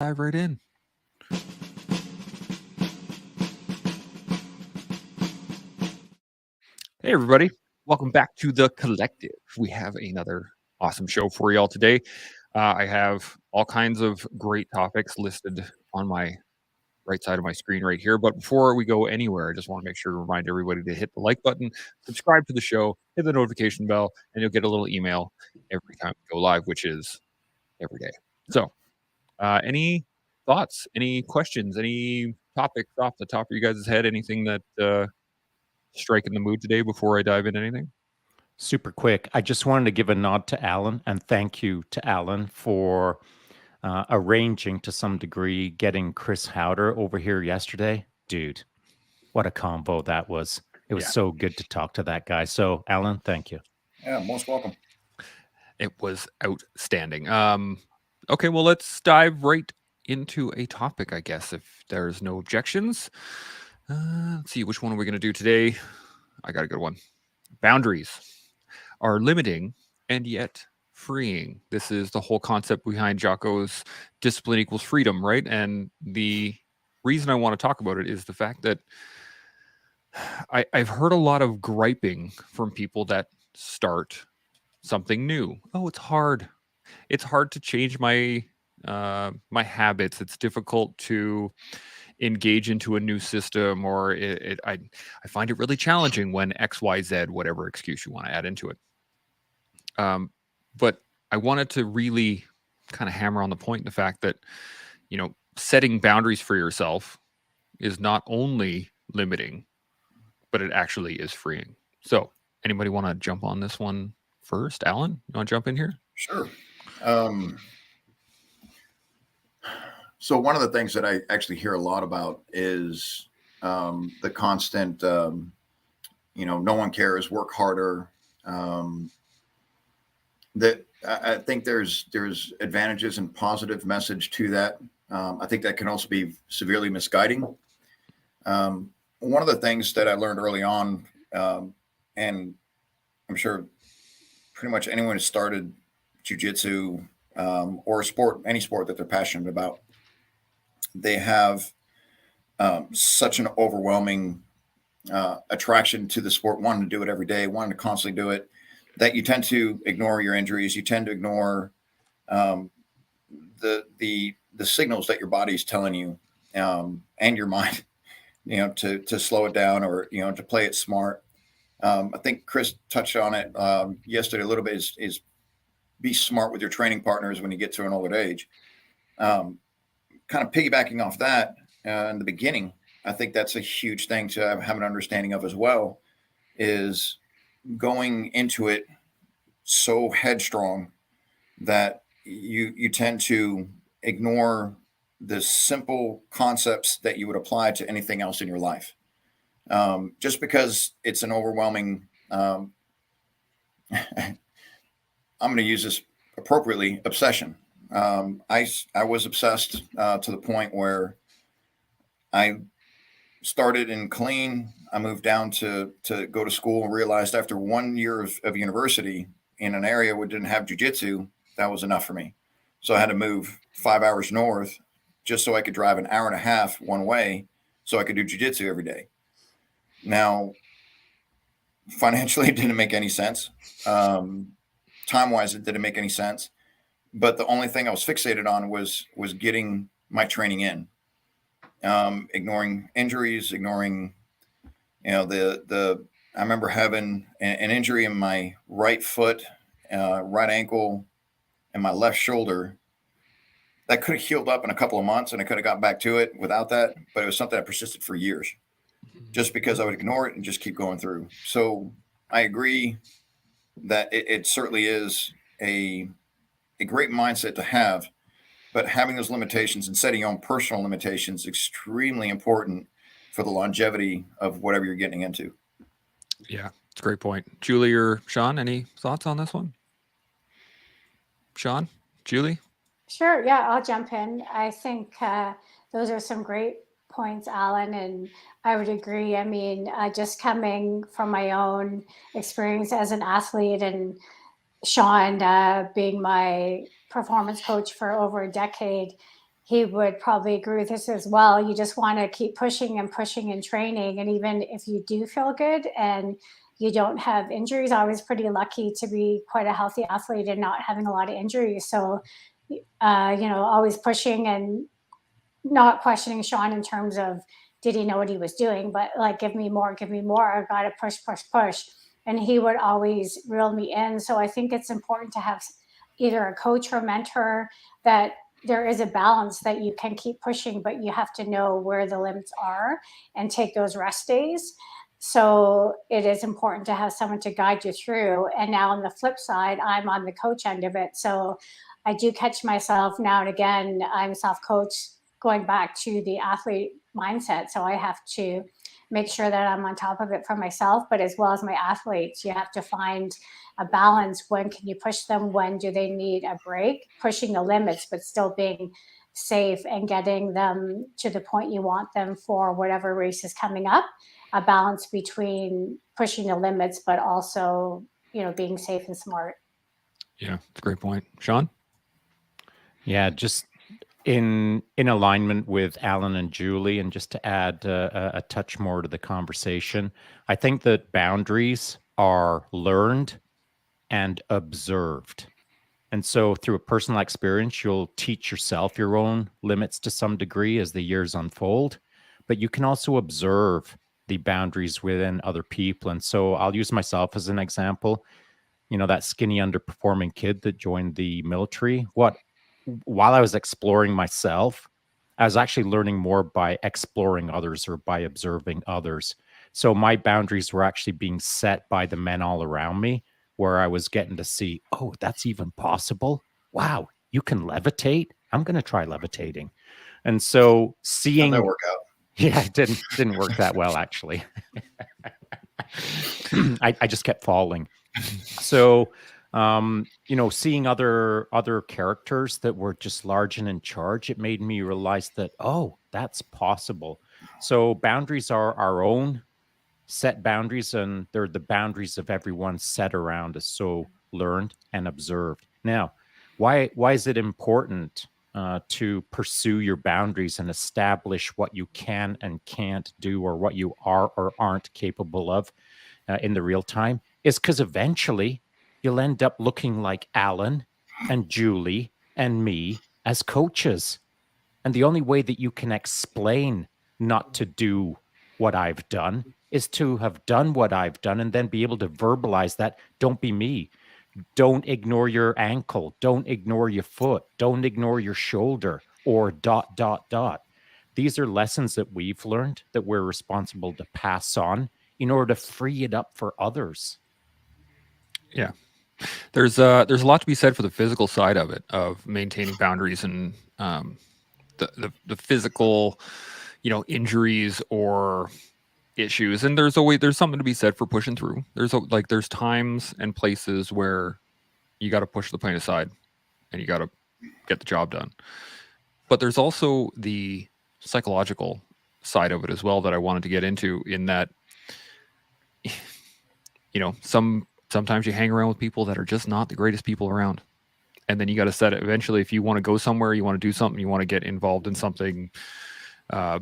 Dive right in. Hey, everybody. Welcome back to The Collective. We have another awesome show for y'all today. I have all kinds of great topics listed on my right side of my screen right here. But before we go anywhere, I just want to make sure to remind everybody to hit the like button, subscribe to the show, hit the notification bell, and you'll get a little email every time we go live, which is every day. So, any thoughts, any questions, any topics off the top of you guys' head? Anything that striking the mood today before I dive into anything? Super quick. I just wanted to give a nod to Alan and thank you to Alan for arranging to some degree getting Chris Howder over here yesterday. Dude, what a combo that was. It was Yeah. so good to talk to that guy. So, Alan, thank you. Yeah, most welcome. It was outstanding. Okay, well, let's dive right into a topic, I guess, if there's no objections. Let's see, which one are we going to do today? I got a good one. Boundaries are limiting and yet freeing. This is the whole concept behind Jocko's discipline equals freedom, right? And the reason I want to talk about it is the fact that I've heard a lot of griping from people that start something new. Oh, it's hard. It's hard to change my my habits. It's difficult to engage into a new system, or I find it really challenging when X, Y, Z, whatever excuse you want to add into it. But I wanted to really kind of hammer on the point, the fact that setting boundaries for yourself is not only limiting, but it actually is freeing. So, anybody want to jump on this one first? Alan, you want to jump in here? Sure. So one of the things that I actually hear a lot about is the constant, no one cares, work harder. That I think there's advantages and positive message to that. I think that can also be severely misguiding. One of the things that I learned early on, and I'm sure pretty much anyone who started jiu-jitsu or a sport, any sport that they're passionate about, they have such an overwhelming attraction to the sport, wanting to do it every day, wanting to constantly do it, that you tend to ignore your injuries. You tend to ignore the signals that your body's telling you and your mind, to slow it down or to play it smart. I think Chris touched on it yesterday a little bit. Is be smart with your training partners when you get to an older age. Kind of piggybacking off that in the beginning, I think that's a huge thing to have an understanding of as well, is going into it so headstrong that you tend to ignore the simple concepts that you would apply to anything else in your life. Just because it's an overwhelming, I'm going to use this appropriately, obsession. I was obsessed to the point where I started in clean. I moved down to go to school and realized after 1 year of university in an area where it didn't have jujitsu, that was enough for me. So I had to move 5 hours north just so I could drive an hour and a half one way so I could do jujitsu every day. Now, financially, it didn't make any sense. Time-wise, it didn't make any sense. But the only thing I was fixated on was getting my training in, ignoring injuries, ignoring, the. I remember having an injury in my right foot, right ankle, and my left shoulder. That could have healed up in a couple of months, and I could have got back to it without that. But it was something that persisted for years, just because I would ignore it and just keep going through. So I agree that it certainly is a great mindset to have, but having those limitations and setting your own personal limitations is extremely important for the longevity of whatever you're getting into. Yeah, it's a great point. Julie or Shaun, any thoughts on this one? Shaun, Julie? Sure, yeah, I'll jump in. I think those are some great points, Alan, and I would agree. I mean, just coming from my own experience as an athlete and Shaun being my performance coach for over a decade, he would probably agree with this as well. You just want to keep pushing and pushing and training. And even if you do feel good and you don't have injuries, I was pretty lucky to be quite a healthy athlete and not having a lot of injuries. So, always pushing and not questioning Shaun in terms of did he know what he was doing, but like, give me more, give me more. I got to push, push, push. And he would always reel me in. So I think it's important to have either a coach or mentor that there is a balance that you can keep pushing, but you have to know where the limits are and take those rest days. So it is important to have someone to guide you through. And now on the flip side, I'm on the coach end of it. So I do catch myself now and again. I'm self coached going back to the athlete mindset. So I have to make sure that I'm on top of it for myself, but as well as my athletes, you have to find a balance. When can you push them? When do they need a break? Pushing the limits, but still being safe and getting them to the point you want them for whatever race is coming up. A balance between pushing the limits, but also, being safe and smart. Yeah, it's a great point. Shaun? Yeah, just in alignment with Alan and Julie, and just to add a touch more to the conversation, I think that boundaries are learned and observed. And so through a personal experience, you'll teach yourself your own limits to some degree as the years unfold, but you can also observe the boundaries within other people. And so I'll use myself as an example. That skinny underperforming kid that joined the military, while I was exploring myself, I was actually learning more by exploring others or by observing others. So my boundaries were actually being set by the men all around me, where I was getting to see, oh, that's even possible. Wow, you can levitate. I'm going to try levitating. And so seeing How'd that work out? Yeah, it didn't work that well, actually. I just kept falling. So, seeing other characters that were just large and in charge, it made me realize that, oh, that's possible. So boundaries are our own set boundaries, and they're the boundaries of everyone set around us. So learned and observed. Now, why is it important to pursue your boundaries and establish what you can and can't do, or what you are or aren't capable of in the real time? Is because eventually you'll end up looking like Alan and Julie and me as coaches. And the only way that you can explain not to do what I've done is to have done what I've done and then be able to verbalize that. Don't be me. Don't ignore your ankle. Don't ignore your foot. Don't ignore your shoulder, or ... These are lessons that we've learned that we're responsible to pass on in order to free it up for others. Yeah. There's a lot to be said for the physical side of it, of maintaining boundaries and the physical, injuries or issues. And there's something to be said for pushing through. There's times and places where you got to push the pain aside and you got to get the job done. But there's also the psychological side of it as well that I wanted to get into, in that, sometimes you hang around with people that are just not the greatest people around. And then you got to set it. Eventually, if you want to go somewhere, you want to do something, you want to get involved in something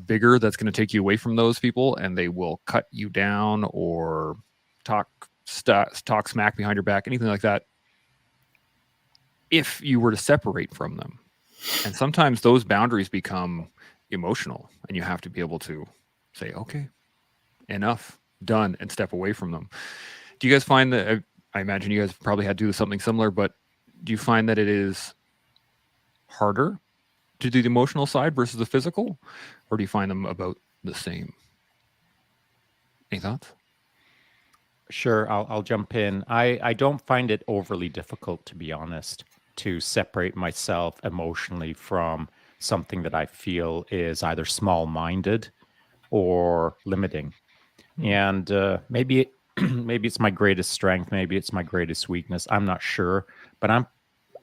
bigger that's going to take you away from those people, and they will cut you down or talk smack behind your back, anything like that, if you were to separate from them. And sometimes those boundaries become emotional, and you have to be able to say, okay, enough, done, and step away from them. Do you guys find that, I imagine you guys probably had to do something similar, but do you find that it is harder to do the emotional side versus the physical, or do you find them about the same? Any thoughts? Sure, I'll jump in. I don't find it overly difficult, to be honest, to separate myself emotionally from something that I feel is either small-minded or limiting. And maybe it's my greatest strength, maybe it's my greatest weakness. I'm not sure, but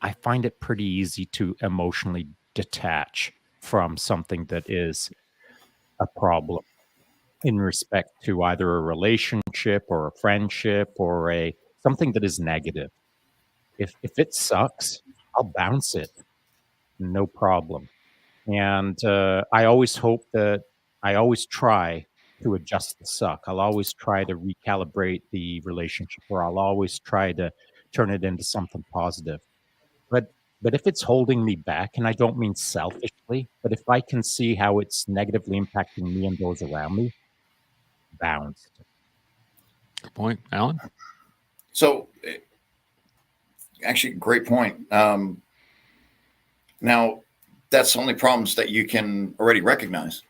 I find it pretty easy to emotionally detach from something that is a problem in respect to either a relationship or a friendship or something that is negative. If it sucks, I'll bounce it, no problem. And I always hope that I always try to adjust the suck. I'll always try to recalibrate the relationship, or I'll always try to turn it into something positive. But but if it's holding me back, and I don't mean selfishly, but if I can see how it's negatively impacting me and those around me, bounce. Good point, Alan. So, actually, great point. Now, that's only problems that you can already recognize.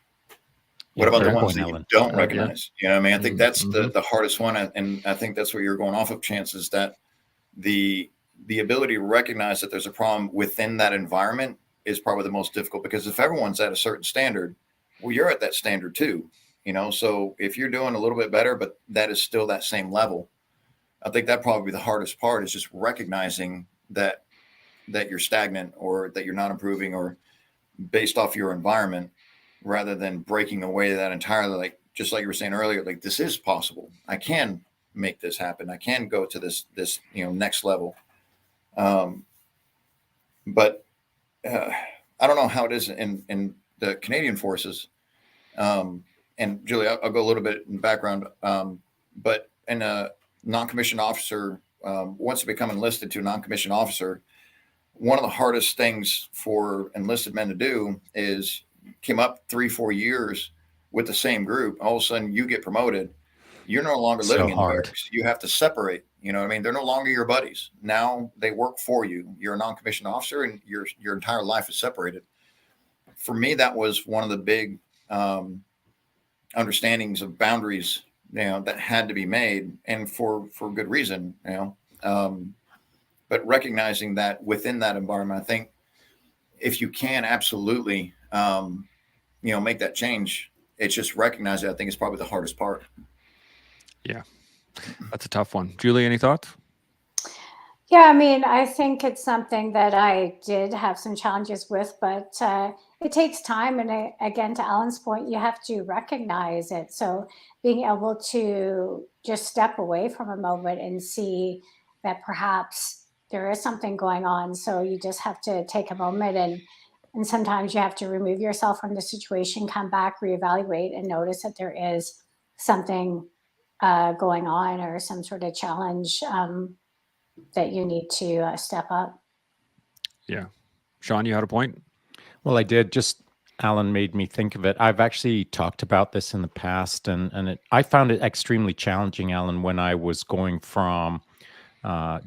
What about the Fair ones point, that you Ellen. don't Yeah. recognize? You know what I mean? I think that's Mm-hmm. the hardest one, and I think that's where you're going off of, Chance, is that the ability to recognize that there's a problem within that environment is probably the most difficult, because if everyone's at a certain standard, well, you're at that standard too. So if you're doing a little bit better, but that is still that same level, I think that probably the hardest part is just recognizing that you're stagnant, or that you're not improving, or based off your environment, rather than breaking away that entirely. Like, just like you were saying earlier, like, this is possible. I can make this happen. I can go to this next level. But I don't know how it is in the Canadian forces. And Julie, I'll go a little bit in background. But in a non-commissioned officer, once you become enlisted to a non-commissioned officer, one of the hardest things for enlisted men to do is came up 3-4 years with the same group. All of a sudden you get promoted. You're no longer living in the barracks. You have to separate. You know what I mean? They're no longer your buddies. Now they work for you. You're a non-commissioned officer, and your entire life is separated. For me, that was one of the big understandings of boundaries, that had to be made, and for good reason. But recognizing that within that environment, I think if you can absolutely, make that change, it's just recognizing. I think it's probably the hardest part. Yeah, that's a tough one. Julie, any thoughts? Yeah, I mean, I think it's something that I did have some challenges with, but it takes time. And again, to Alan's point, you have to recognize it. So being able to just step away from a moment and see that perhaps there is something going on. So you just have to take a moment, and sometimes you have to remove yourself from the situation, come back, reevaluate, and notice that there is something going on, or some sort of challenge that you need to step up. Yeah. Shaun, you had a point? Well, I did. Just Alan made me think of it. I've actually talked about this in the past, and I found it extremely challenging, Alan, when I was going from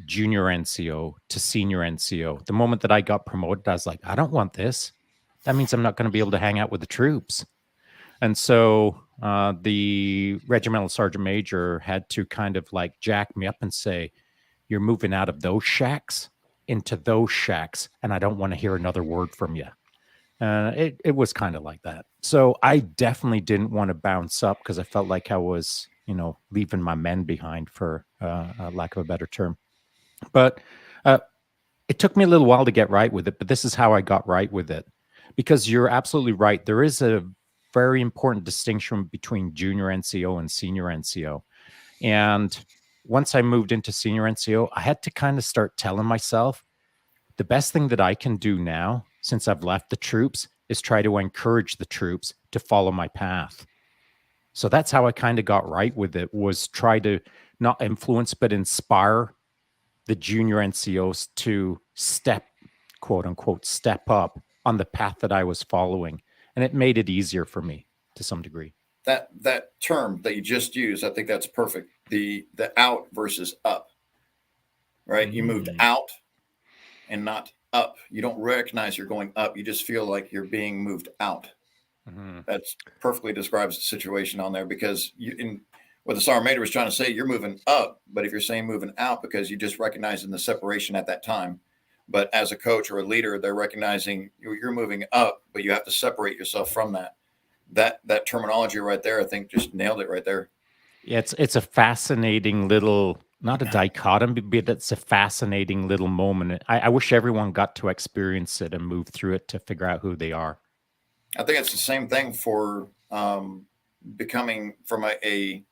junior NCO to senior NCO. The moment that I got promoted, I was like, I don't want this. That means I'm not going to be able to hang out with the troops. And so the regimental sergeant major had to kind of like jack me up and say, you're moving out of those shacks into those shacks, and I don't want to hear another word from you. It was kind of like that. So I definitely didn't want to bounce up, because I felt like I was, leaving my men behind, for lack of a better term. But it took me a little while to get right with it, but this is how I got right with it. Because you're absolutely right. There is a very important distinction between junior NCO and senior NCO. And once I moved into senior NCO, I had to kind of start telling myself, the best thing that I can do now, since I've left the troops, is try to encourage the troops to follow my path. So that's how I kind of got right with it, was try to not influence, but inspire the junior NCOs to quote unquote, step up on the path that I was following. And it made it easier for me to some degree. That term that you just used, I think that's perfect. The out versus up, right? You moved out and not up. You don't recognize you're going up. You just feel like you're being moved out. That's perfectly describes the situation on there, because what the sergeant major was trying to say, you're moving up, but if you're saying moving out, because you just recognizing the separation at that time. But as a coach or a leader, they're recognizing you're moving up, but you have to separate yourself from that. That terminology right there, I think, just nailed it right there. Yeah, it's a fascinating little, not a dichotomy, but it's a fascinating little moment. I wish everyone got to experience it and move through it to figure out who they are. I think it's the same thing for becoming from a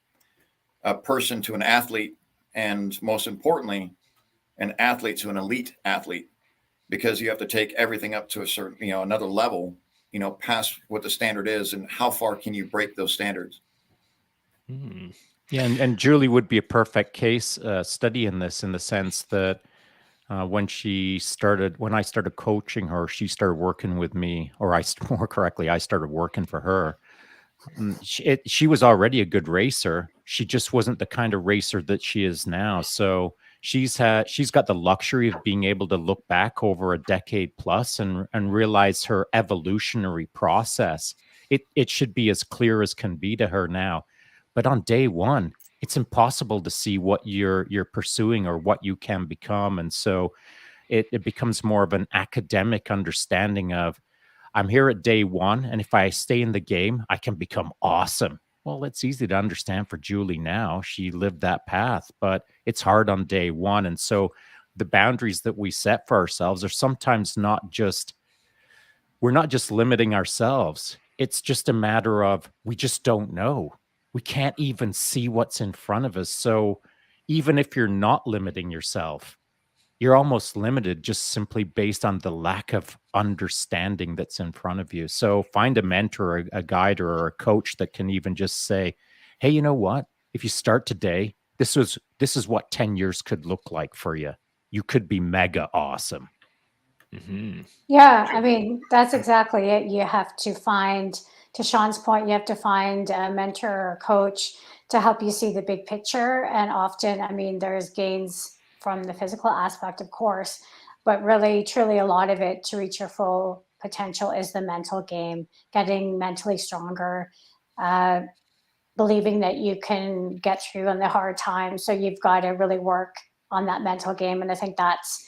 person to an athlete, and most importantly, an athlete to an elite athlete, because you have to take everything up to a certain, another level, past what the standard is, and how far can you break those standards? Yeah, and Julie would be a perfect case study in this, in the sense that when I started coaching her, she started working with me, or more correctly, I started working for her. She was already a good racer. She just wasn't the kind of racer that she is now. So she's got the luxury of being able to look back over a decade plus and realize her evolutionary process. It should be as clear as can be to her now. But on day one, it's impossible to see what you're pursuing or what you can become. And so it becomes more of an academic understanding of, I'm here at day one, and if I stay in the game, I can become awesome. Well, it's easy to understand for Julie now. She lived that path, but it's hard on day one. And so the boundaries that we set for ourselves are sometimes we're not just limiting ourselves. It's just a matter of, we just don't know. We can't even see what's in front of us. So even if you're not limiting yourself, you're almost limited just simply based on the lack of understanding that's in front of you. So find a mentor, a guide, or a coach that can even just say, hey, you know what? If you start today, this is what 10 years could look like for you. You could be mega awesome. Yeah, I mean, that's exactly it. You have to find, to Shaun's point, you have to find a mentor or coach to help you see the big picture. And often, I mean, there's gains from the physical aspect, of course, but really, truly, a lot of it to reach your full potential is the mental game, getting mentally stronger, uh, believing that you can get through in the hard times. So you've got to really work on that mental game. And I think that's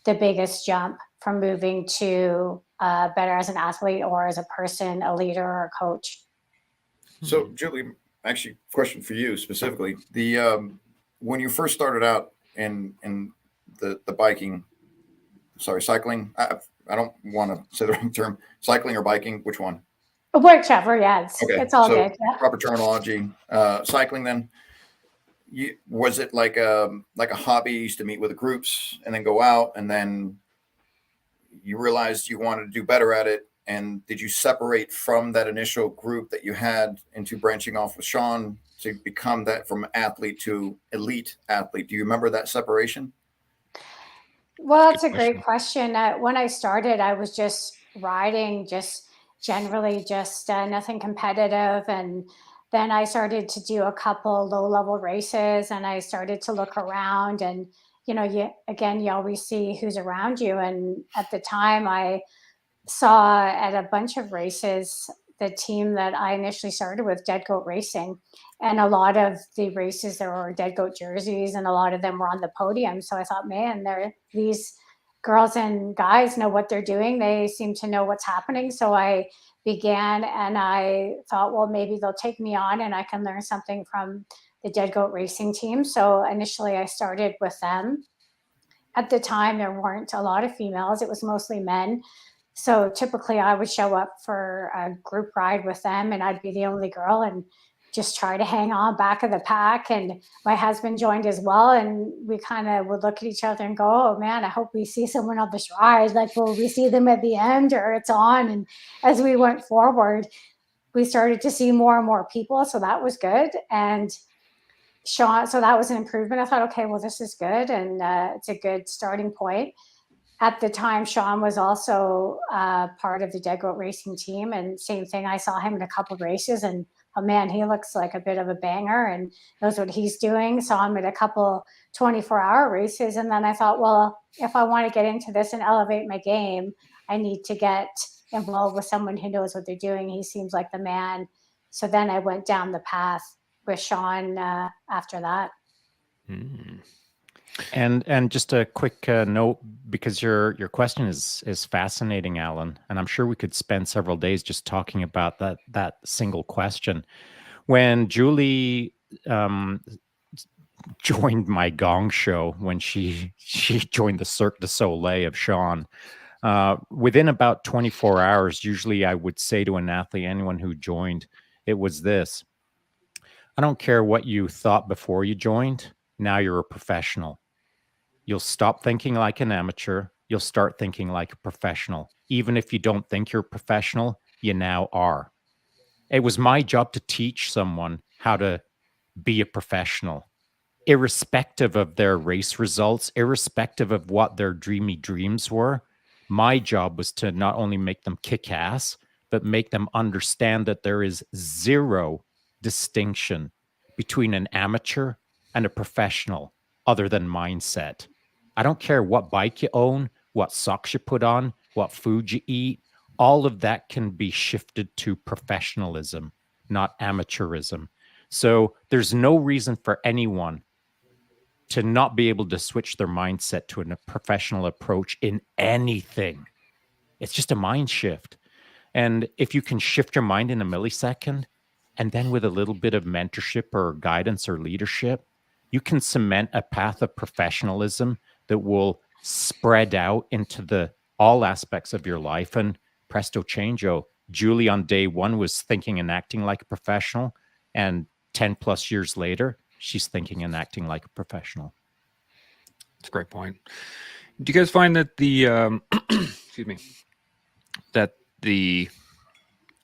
the biggest jump from moving to better as an athlete or as a person, a leader or a coach. So, Julie, actually, question for you specifically: the when you first started out in the cycling. I don't want to say the wrong term. Cycling or biking? Which one? Whichever, yeah, it's all so good. Yeah. proper terminology. Cycling. Then, was it like a hobby? You used to meet with groups and then go out, and then you realized you wanted to do better at it. And did you separate from that initial group that you had into branching off with Shaun to become that, from athlete to elite athlete? Do you remember that separation? Well, it's a great question. When I started, I was just riding, just generally just nothing competitive. And then I started to do a couple low level races and I started to look around and, you always see who's around you. And at the time I saw at a bunch of races the team that I initially started with, Dead Goat Racing. And a lot of the races, there were Dead Goat jerseys, and a lot of them were on the podium. So I thought, man, these girls and guys know what they're doing. They seem to know what's happening. So I began and I thought, well, maybe they'll take me on and I can learn something from the Dead Goat Racing team. So initially I started with them. At the time, there weren't a lot of females, it was mostly men. So typically, I would show up for a group ride with them, and I'd be the only girl and just try to hang on back of the pack. And my husband joined as well. And we kind of would look at each other and go, oh man, I hope we see someone on this ride. Like, will we see them at the end or it's on? And as we went forward, we started to see more and more people. So that was good. And Shaun, so that was an improvement. I thought, okay, well, this is good. And it's a good starting point. At the time, Shaun was also part of the Dead Goat Racing team, and same thing. I saw him in a couple of races, and oh man, he looks like a bit of a banger and knows what he's doing. Saw him at a couple 24-hour races, and then I thought, well, if I want to get into this and elevate my game, I need to get involved with someone who knows what they're doing. He seems like the man. So then I went down the path with Shaun after that. And just a quick note, because your question is fascinating, Alan, and I'm sure we could spend several days just talking about that single question. When Julie joined my gong show, when she joined the Cirque du Soleil of Shaun, within about 24 hours, usually I would say to an athlete, anyone who joined, it was this: I don't care what you thought before you joined. Now you're a professional. You'll stop thinking like an amateur. You'll start thinking like a professional. Even if you don't think you're a professional, you now are. It was my job to teach someone how to be a professional, irrespective of their race results, irrespective of what their dreamy dreams were. My job was to not only make them kick ass, but make them understand that there is zero distinction between an amateur and a professional other than mindset. I don't care what bike you own, what socks you put on, what food you eat. All of that can be shifted to professionalism, not amateurism. So there's no reason for anyone to not be able to switch their mindset to a professional approach in anything. It's just a mind shift. And if you can shift your mind in a millisecond, and then with a little bit of mentorship or guidance or leadership, you can cement a path of professionalism that will spread out into the all aspects of your life. And presto changeo, Julie on day one was thinking and acting like a professional, and 10 plus years later, she's thinking and acting like a professional. That's a great point. Do you guys find that the excuse me, that the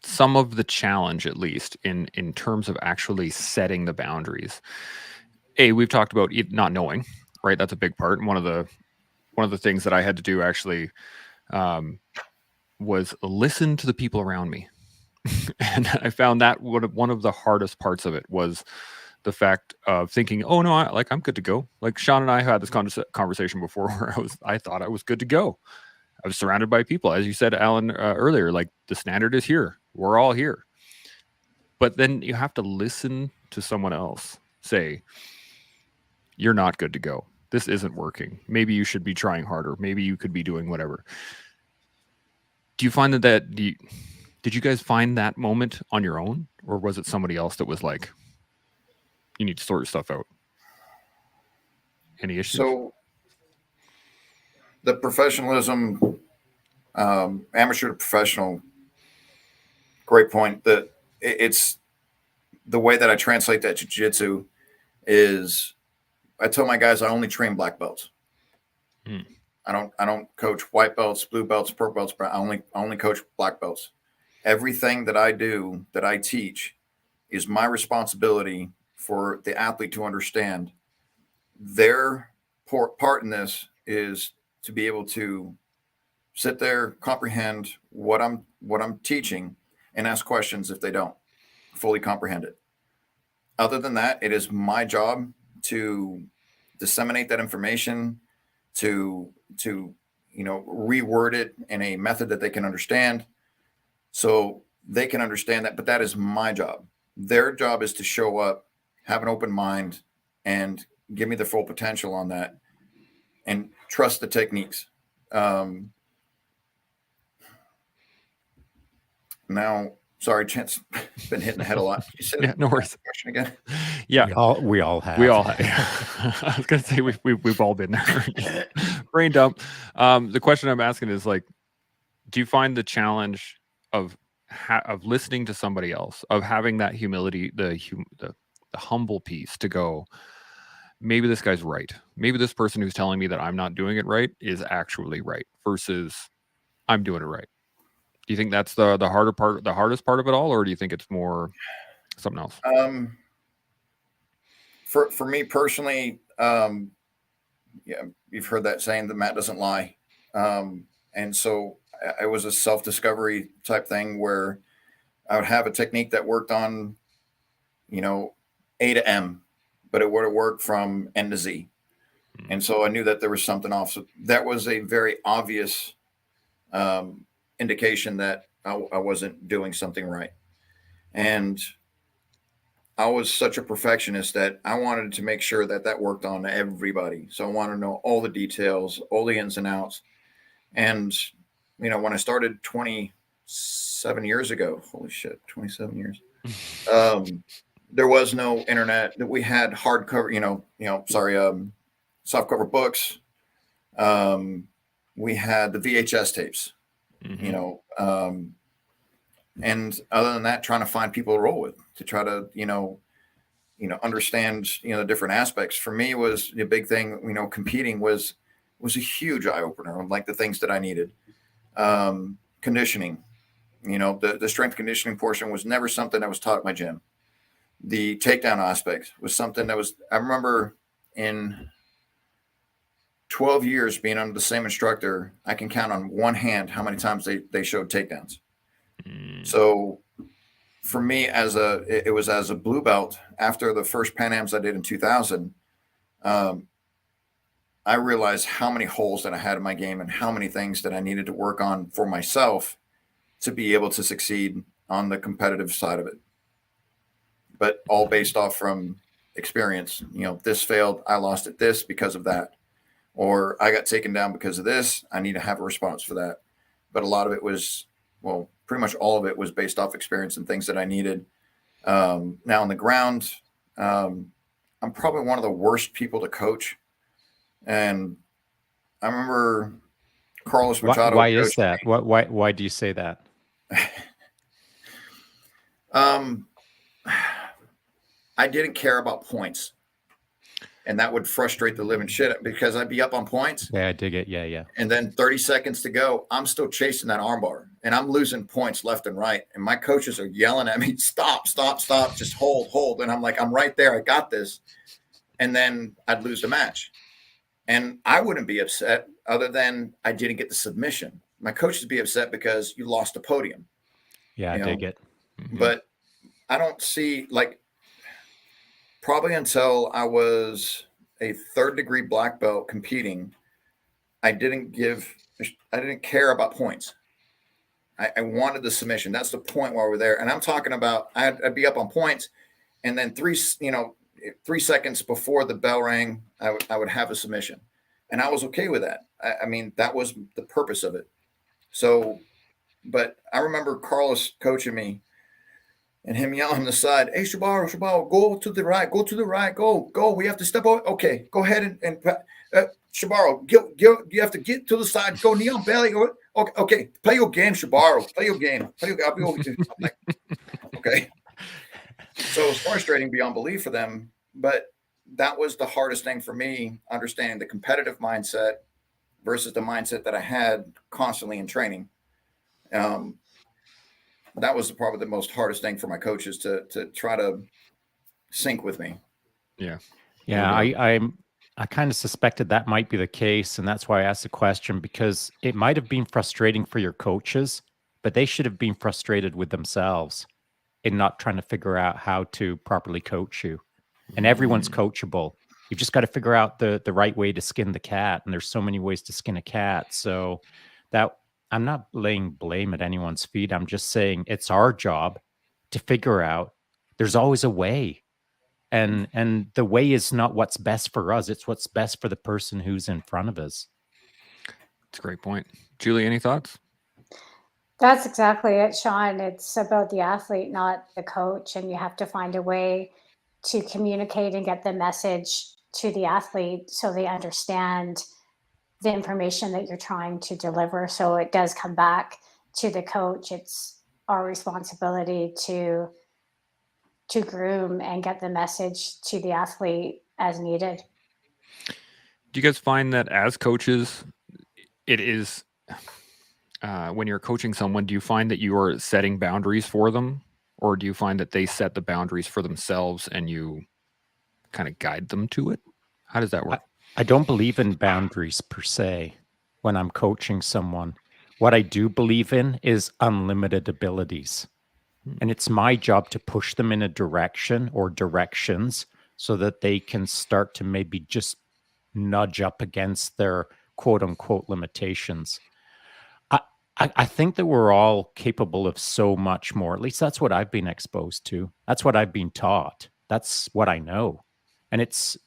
some of the challenge, at least in terms of actually setting the boundaries, we've talked about not knowing, right? That's a big part. And one of the things that I had to do actually was listen to the people around me. And I found that one of the hardest parts of it was the fact of thinking, oh no, I'm good to go. Like Shaun and I had this conversation before where I thought I was good to go. I was surrounded by people, as you said, Alan, earlier, like the standard is here. We're all here. But then you have to listen to someone else say, you're not good to go. This isn't working. Maybe you should be trying harder. Maybe you could be doing whatever. Do you find that did you guys find that moment on your own? Or was it somebody else that was like, you need to sort your stuff out? Any issues? So the professionalism, amateur to professional, great point. That it's the way that I translate that jiu-jitsu is I tell my guys I only train black belts. I don't coach white belts, blue belts, purple belts, but I only coach black belts. Everything that I do, that I teach, is my responsibility for the athlete to understand. Their part in this is to be able to sit there, comprehend what I'm teaching, and ask questions if they don't fully comprehend it. Other than that, it is my job to disseminate that information, to reword it in a method that they can understand, so they can understand that. But that is my job. Their job is to show up, have an open mind, and give me the full potential on that, and trust the techniques. Now, sorry, Chance, been hitting the head a lot. You said yeah, no worries. Question again. Yeah, we all have. We all have. I was gonna say we've all been there. Brain dump. The question I'm asking is like, do you find the challenge of listening to somebody else, of having that humility, the humble piece to go, maybe this guy's right. Maybe this person who's telling me that I'm not doing it right is actually right, versus I'm doing it right. Do you think that's the hardest part of it all, or do you think it's more something else? For me personally, yeah, you've heard that saying that Matt doesn't lie. And so it was a self-discovery type thing where I would have a technique that worked on, A to M, but it would have worked from N to Z. And so I knew that there was something off. So that was a very obvious indication that I wasn't doing something right. And I was such a perfectionist that I wanted to make sure that worked on everybody. So I wanted to know all the details, all the ins and outs. And, when I started 27 years ago, holy shit, 27 years, there was no internet. That we had hardcover, softcover books. We had the VHS tapes, and other than that, trying to find people to roll with, to try to, understand, the different aspects. For me, was the big thing, competing was a huge eye opener on like the things that I needed. Conditioning, The strength conditioning portion was never something that was taught at my gym. The takedown aspect was something that was, I remember in 12 years being under the same instructor, I can count on one hand how many times they showed takedowns. So for me, it was as a blue belt after the first Pan Ams I did in 2000, I realized how many holes that I had in my game and how many things that I needed to work on for myself to be able to succeed on the competitive side of it. But all based off from experience. This failed, I lost at this because of that. Or I got taken down because of this, I need to have a response for that. But a lot of it was, pretty much all of it was based off experience and things that I needed. Now on the ground, I'm probably one of the worst people to coach. And I remember Carlos Machado. Why is that? Why do you say that? I didn't care about points. And that would frustrate the living shit because I'd be up on points. Yeah, I dig it. Yeah. And then 30 seconds to go, I'm still chasing that armbar and I'm losing points left and right. And my coaches are yelling at me, stop, just hold. And I'm like, I'm right there. I got this. And then I'd lose the match. And I wouldn't be upset other than I didn't get the submission. My coaches would be upset because you lost the podium. Yeah, I dig it. Mm-hmm. But I don't see, probably until I was a 3rd degree black belt competing, I didn't care about points. I wanted the submission. That's the point while we're there. And I'm talking about, I'd be up on points and then 3 seconds before the bell rang, I would have a submission. And I was okay with that. I mean, that was the purpose of it. So, but I remember Carlos coaching me and him yelling on the side, hey, Shabaro, go to the right, go. We have to step over. Okay, go ahead and Shabaro, you have to get to the side, go knee on belly. Okay, play your game, Shabaro. Play your game. I'll be over. Like, okay. So it was frustrating beyond belief for them, but that was the hardest thing for me, understanding the competitive mindset versus the mindset that I had constantly in training. That was probably the most hardest thing for my coaches to try to sync with me. Yeah. I kind of suspected that might be the case. And that's why I asked the question, because it might have been frustrating for your coaches, but they should have been frustrated with themselves in not trying to figure out how to properly coach you. And everyone's coachable. You've just got to figure out the right way to skin the cat. And there's so many ways to skin a cat. So that I'm not laying blame at anyone's feet. I'm just saying it's our job to figure out there's always a way. And the way is not what's best for us. It's what's best for the person who's in front of us. That's a great point. Julie, any thoughts? That's exactly it, Shaun. It's about the athlete, not the coach. And you have to find a way to communicate and get the message to the athlete so they understand the information that you're trying to deliver. So it does come back to the coach. It's our responsibility to groom and get the message to the athlete as needed. Do you guys find that as coaches, it is when you're coaching someone, do you find that you are setting boundaries for them, or do you find that they set the boundaries for themselves and you kind of guide them to it? How does that work? I don't believe in boundaries per se when I'm coaching someone. What I do believe in is unlimited abilities. And it's my job to push them in a direction or directions so that they can start to maybe just nudge up against their quote unquote limitations. I think that we're all capable of so much more. At least that's what I've been exposed to. That's what I've been taught. That's what I know. And it's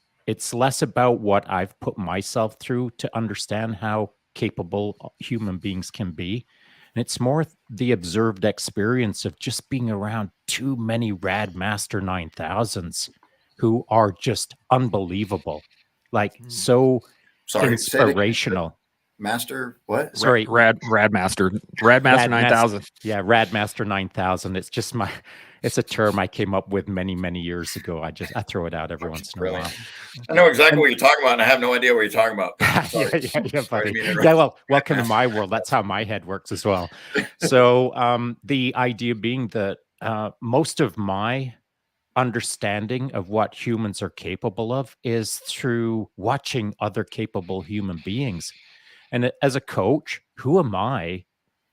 less about what I've put myself through to understand how capable human beings can be. And it's more the observed experience of just being around too many rad master 9000s who are just unbelievable. Like so inspirational. Master what? Sorry, Radmaster Radmaster 9000. Yeah, Radmaster 9000. It's just it's a term I came up with many years ago. I throw it out every once in a while. I know exactly what you're talking about, and I have no idea what you're talking about. Yeah, buddy. Yeah, well, welcome to my world. That's how my head works as well. So, the idea being that most of my understanding of what humans are capable of is through watching other capable human beings. And as a coach, who am I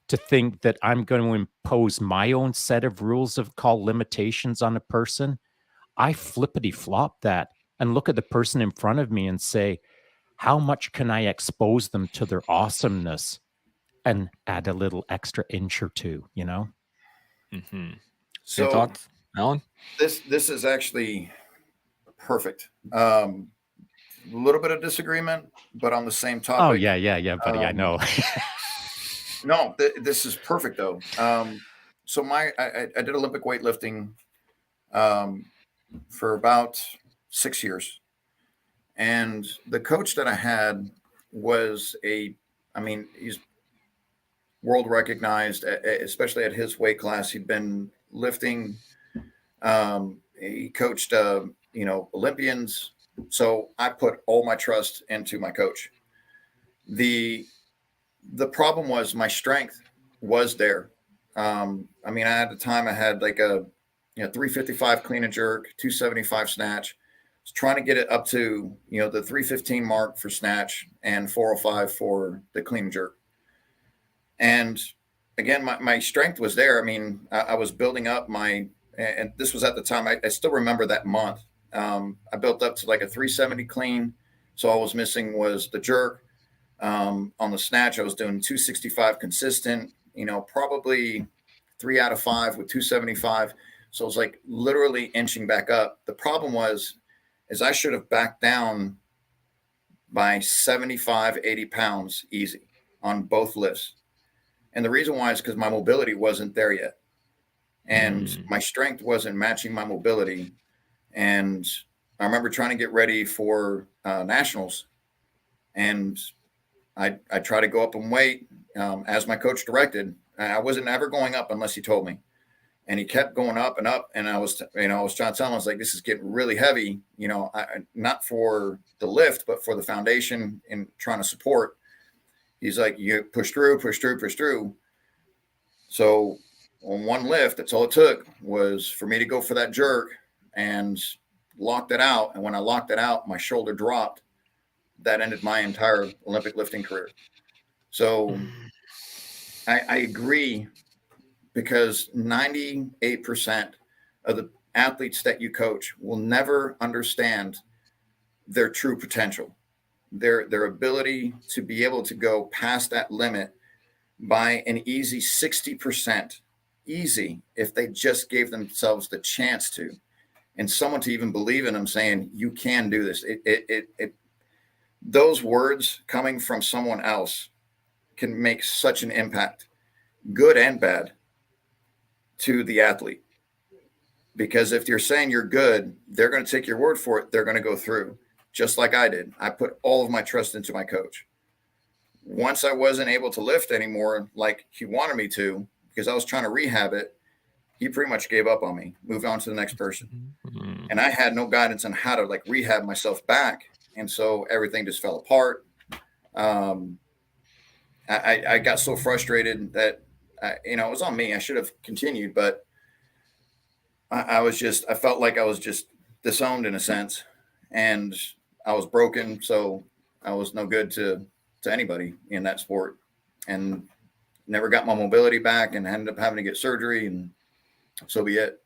to think that I'm going to impose my own set of rules of call limitations on a person? I flippity flop that and look at the person in front of me and say, how much can I expose them to their awesomeness and add a little extra inch or two, you know? Mm-hmm. So any thoughts, Alan? This is actually perfect. A little bit of disagreement, but on the same topic. Oh, yeah, buddy. I know. No, this is perfect though. So I did Olympic weightlifting for about 6 years, and the coach that I had was he's world recognized, especially at his weight class. He'd been lifting. He coached, Olympians. So I put all my trust into my coach. The problem was my strength was there. At the time I had like a 355 clean and jerk, 275 snatch. I was trying to get it up to the 315 mark for snatch and 405 for the clean and jerk. And again, my strength was there. I was building up and this was at the time. I still remember that month. I built up to like a 370 clean. So all I was missing was the jerk. On the snatch, I was doing 265 consistent, probably 3 out of 5 with 275. So it was like literally inching back up. The problem is I should have backed down by 75, 80 pounds easy on both lifts. And the reason why is because my mobility wasn't there yet. And my strength wasn't matching my mobility. And I remember trying to get ready for nationals. And I try to go up in weight as my coach directed. I wasn't ever going up unless he told me. And he kept going up and up. And I was trying to tell him, I was like, this is getting really heavy, not for the lift, but for the foundation and trying to support. He's like, you push through. So on one lift, that's all it took was for me to go for that jerk and locked it out. And when I locked it out, my shoulder dropped. That ended my entire Olympic lifting career. So I agree, because 98% of the athletes that you coach will never understand their true potential, their ability to be able to go past that limit by an easy 60%, easy, if they just gave themselves the chance to, and someone to even believe in them saying, you can do this. Those words coming from someone else can make such an impact, good and bad, to the athlete. Because if you're saying you're good, they're going to take your word for it. They're going to go through, just like I did. I put all of my trust into my coach. Once I wasn't able to lift anymore like he wanted me to, because I was trying to rehab it, he pretty much gave up on me, moved on to the next person. And I had no guidance on how to rehab myself back. And so everything just fell apart. I got so frustrated that, it was on me. I should have continued, but I felt like I was just disowned in a sense, and I was broken. So I was no good to anybody in that sport, and never got my mobility back, and ended up having to get surgery, and so be it.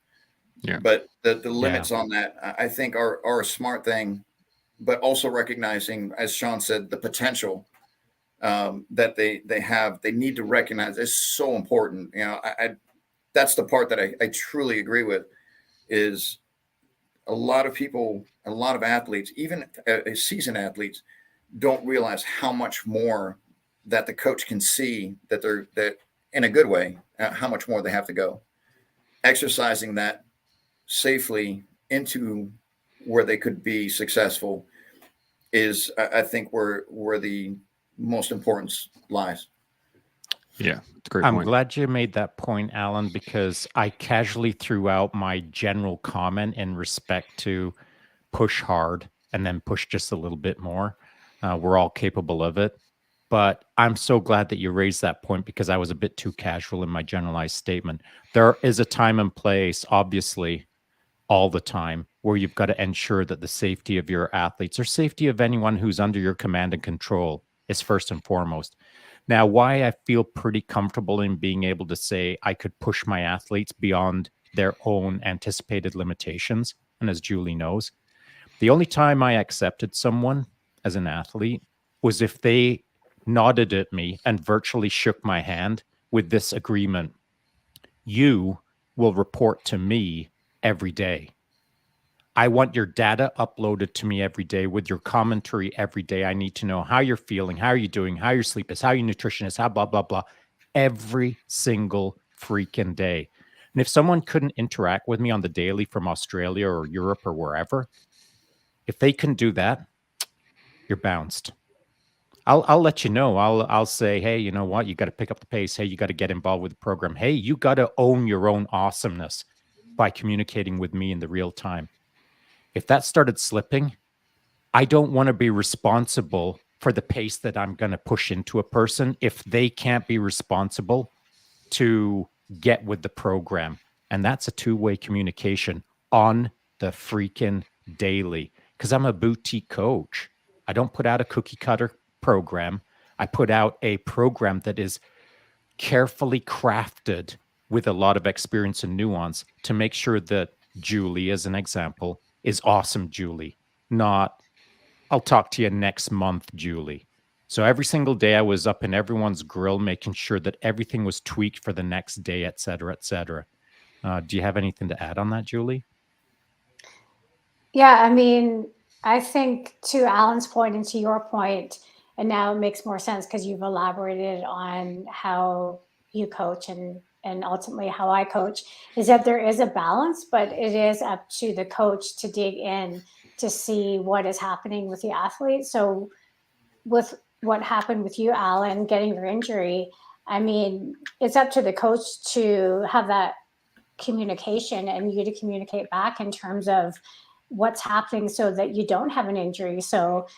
Yeah. But the limits on that, I think, are a smart thing, but also recognizing, as Shaun said, the potential that they have. They need to recognize is so important. That's the part that I truly agree with, is a lot of people, a lot of athletes, even seasoned athletes, don't realize how much more that the coach can see, that in a good way, how much more they have to go. Exercising that safely into where they could be successful is, I think, where the most importance lies. Yeah, it's a great I'm point. glad you made that point, Alan, because I casually threw out my general comment in respect to push hard and then push just a little bit more. We're all capable of it. But I'm so glad that you raised that point because I was a bit too casual in my generalized statement. There is a time and place, obviously, all the time, where you've got to ensure that the safety of your athletes or safety of anyone who's under your command and control is first and foremost. Now, why I feel pretty comfortable in being able to say I could push my athletes beyond their own anticipated limitations, and as Julie knows, the only time I accepted someone as an athlete was if they nodded at me and virtually shook my hand with this agreement: you will report to me every day. I want your data uploaded to me every day with your commentary every day. I need to know how you're feeling, how are you doing, how your sleep is, how your nutrition is, how blah, blah, blah, every single freaking day. And if someone couldn't interact with me on the daily from Australia or Europe or wherever, if they can do that, you're bounced. I'll let you know. I'll say, hey, you know what? You got to pick up the pace. Hey, you got to get involved with the program. Hey, you got to own your own awesomeness by communicating with me in the real time. If that started slipping, I don't want to be responsible for the pace that I'm going to push into a person if they can't be responsible to get with the program. And that's a two-way communication on the freaking daily, because I'm a boutique coach. I don't put out a cookie cutter program. I put out a program that is carefully crafted with a lot of experience and nuance to make sure that Julie, as an example, is awesome Julie, not I'll talk to you next month, Julie. So every single day I was up in everyone's grill, making sure that everything was tweaked for the next day, et cetera, et cetera. Do you have anything to add on that, Julie? Yeah, I mean, I think to Alan's point and to your point, and now it makes more sense because you've elaborated on how you coach and ultimately how I coach, is that there is a balance, but it is up to the coach to dig in to see what is happening with the athlete. So with what happened with you, Alan, getting your injury, I mean, it's up to the coach to have that communication and you to communicate back in terms of what's happening so that you don't have an injury. So,